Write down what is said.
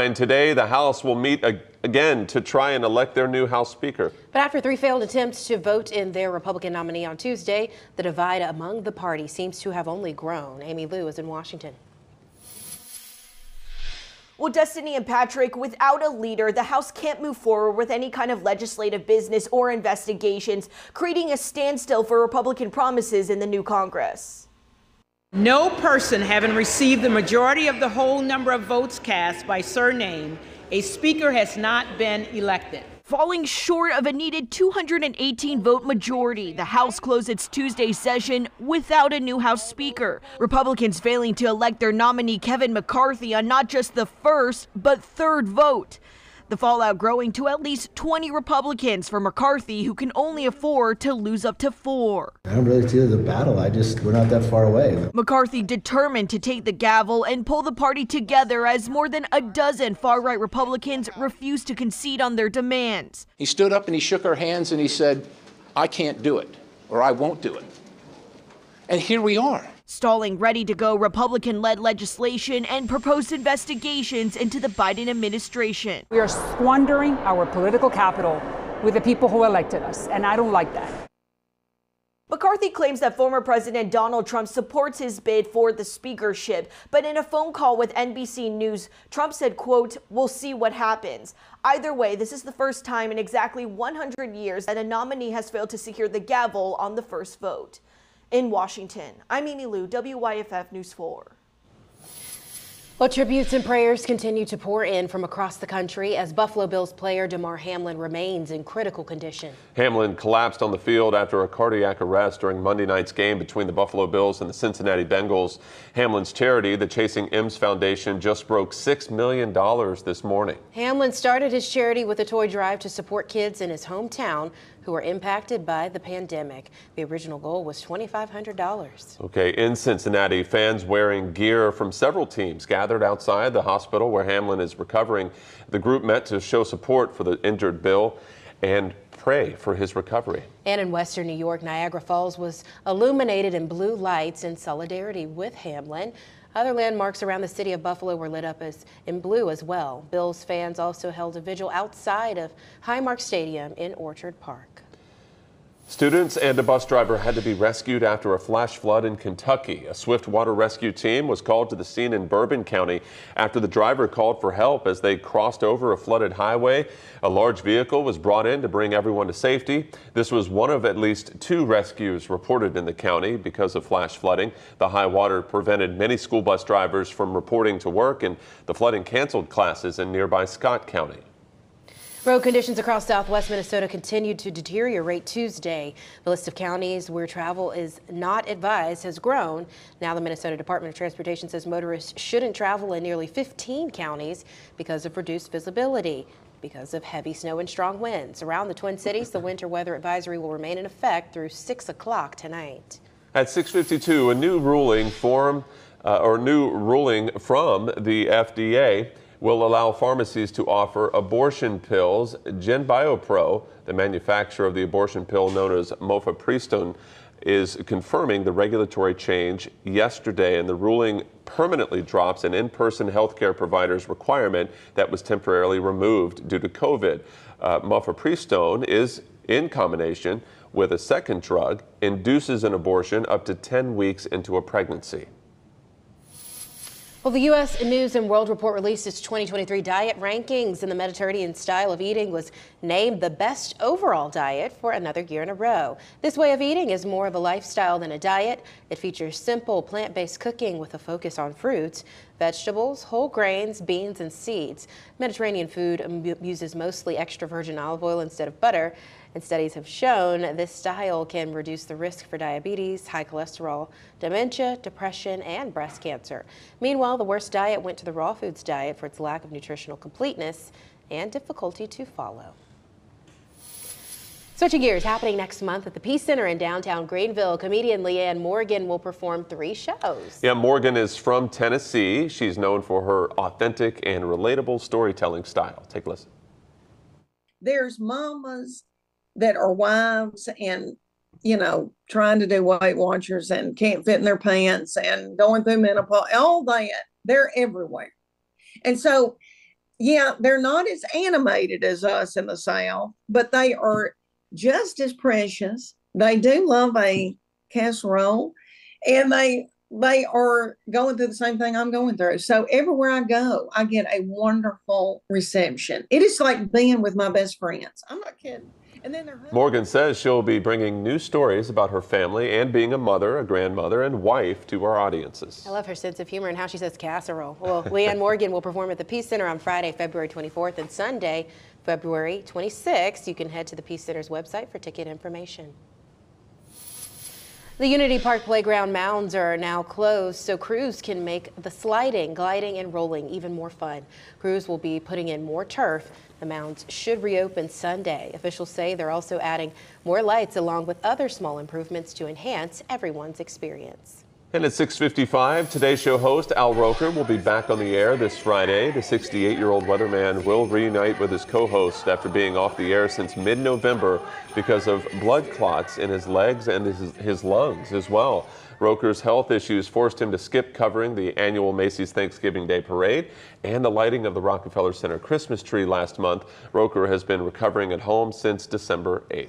And today, the House will meet again to try and elect their new House Speaker. But after 3 failed attempts to vote in their Republican nominee on Tuesday, the divide among the party seems to have only grown. Amy Lou is in Washington. Well, Destiny and Patrick, without a leader, the House can't move forward with any kind of legislative business or investigations, creating a standstill for Republican promises in the new Congress. No person having received the majority of the whole number of votes cast by surname, a speaker has not been elected. Falling short of a needed 218 vote majority, the House closed its Tuesday session without a new House Speaker. Republicans failing to elect their nominee Kevin McCarthy on not just the first, but third vote. The fallout growing to at least 20 Republicans for McCarthy, who can only afford to lose up to 4. I don't really see the battle. We're not that far away. McCarthy determined to take the gavel and pull the party together as more than a dozen far-right Republicans refused to concede on their demands. He stood up and he shook our hands and he said, I can't do it, or I won't do it. And here we are. Stalling ready-to-go Republican-led legislation and proposed investigations into the Biden administration. We are squandering our political capital with the people who elected us, and I don't like that. McCarthy claims that former President Donald Trump supports his bid for the speakership, but in a phone call with NBC News, Trump said, quote, "We'll see what happens." Either way, this is the first time in exactly 100 years that a nominee has failed to secure the gavel on the first vote. In Washington, I'm Amy Lou, WYFF News 4. Well, tributes and prayers continue to pour in from across the country as Buffalo Bills player Damar Hamlin remains in critical condition. Hamlin collapsed on the field after a cardiac arrest during Monday night's game between the Buffalo Bills and the Cincinnati Bengals. Hamlin's charity, the Chasing M's Foundation, just broke $6 million this morning. Hamlin started his charity with a toy drive to support kids in his hometown who are impacted by the pandemic. The original goal was $2,500. Okay, in Cincinnati, fans wearing gear from several teams gathered outside the hospital where Hamlin is recovering. The group met to show support for the injured Bill and pray for his recovery. And in Western New York, Niagara Falls was illuminated in blue lights in solidarity with Hamlin. Other landmarks around the city of Buffalo were lit up in blue as well. Bills fans also held a vigil outside of Highmark Stadium in Orchard Park. Students and a bus driver had to be rescued after a flash flood in Kentucky. A swift water rescue team was called to the scene in Bourbon County after the driver called for help as they crossed over a flooded highway. A large vehicle was brought in to bring everyone to safety. This was one of at least 2 rescues reported in the county because of flash flooding. The high water prevented many school bus drivers from reporting to work, and the flooding canceled classes in nearby Scott County. Road conditions across southwest Minnesota continued to deteriorate Tuesday. The list of counties where travel is not advised has grown. Now the Minnesota Department of Transportation says motorists shouldn't travel in nearly 15 counties because of reduced visibility because of heavy snow and strong winds. Around the Twin Cities, the winter weather advisory will remain in effect through 6 o'clock tonight. At 6:52, a new ruling from the FDA will allow pharmacies to offer abortion pills. GenBioPro, the manufacturer of the abortion pill known as mifepristone, is confirming the regulatory change yesterday, and the ruling permanently drops an in-person healthcare provider's requirement that was temporarily removed due to COVID. Mifepristone is in combination with a second drug, induces an abortion up to 10 weeks into a pregnancy. Well, the U.S. News and World Report released its 2023 diet rankings, and the Mediterranean style of eating was named the best overall diet for another year in a row. This way of eating is more of a lifestyle than a diet. It features simple plant-based cooking with a focus on fruits, vegetables, whole grains, beans, and seeds. Mediterranean food uses mostly extra virgin olive oil instead of butter, and studies have shown this style can reduce the risk for diabetes, high cholesterol, dementia, depression, and breast cancer. Meanwhile, the worst diet went to the raw foods diet for its lack of nutritional completeness and difficulty to follow. Switching gears, happening next month at the Peace Center in downtown Greenville, comedian Leanne Morgan will perform 3 shows. Yeah, Morgan is from Tennessee. She's known for her authentic and relatable storytelling style. Take a listen. There's mamas that are wives and, trying to do Weight Watchers and can't fit in their pants and going through menopause, all that, they're everywhere. And so, Yeah, they're not as animated as us in the South, but they are just as precious. They do love a casserole, and they are going through the same thing I'm going through. So everywhere I go, I get a wonderful reception. It is like being with my best friends. I'm not kidding. And then Morgan says she'll be bringing new stories about her family and being a mother, a grandmother, and wife to our audiences. I love her sense of humor and how she says casserole. Well, Leanne Morgan will perform at the Peace Center on Friday, February 24th, and Sunday, February 26th. You can head to the Peace Center's website for ticket information. The Unity Park playground mounds are now closed so crews can make the sliding, gliding, and rolling even more fun. Crews will be putting in more turf. The mounds should reopen Sunday. Officials say they're also adding more lights along with other small improvements to enhance everyone's experience. And at 6:55, Today Show host Al Roker will be back on the air this Friday. The 68-year-old weatherman will reunite with his co-host after being off the air since mid-November because of blood clots in his legs and his lungs as well. Roker's health issues forced him to skip covering the annual Macy's Thanksgiving Day Parade and the lighting of the Rockefeller Center Christmas tree last month. Roker has been recovering at home since December 8th.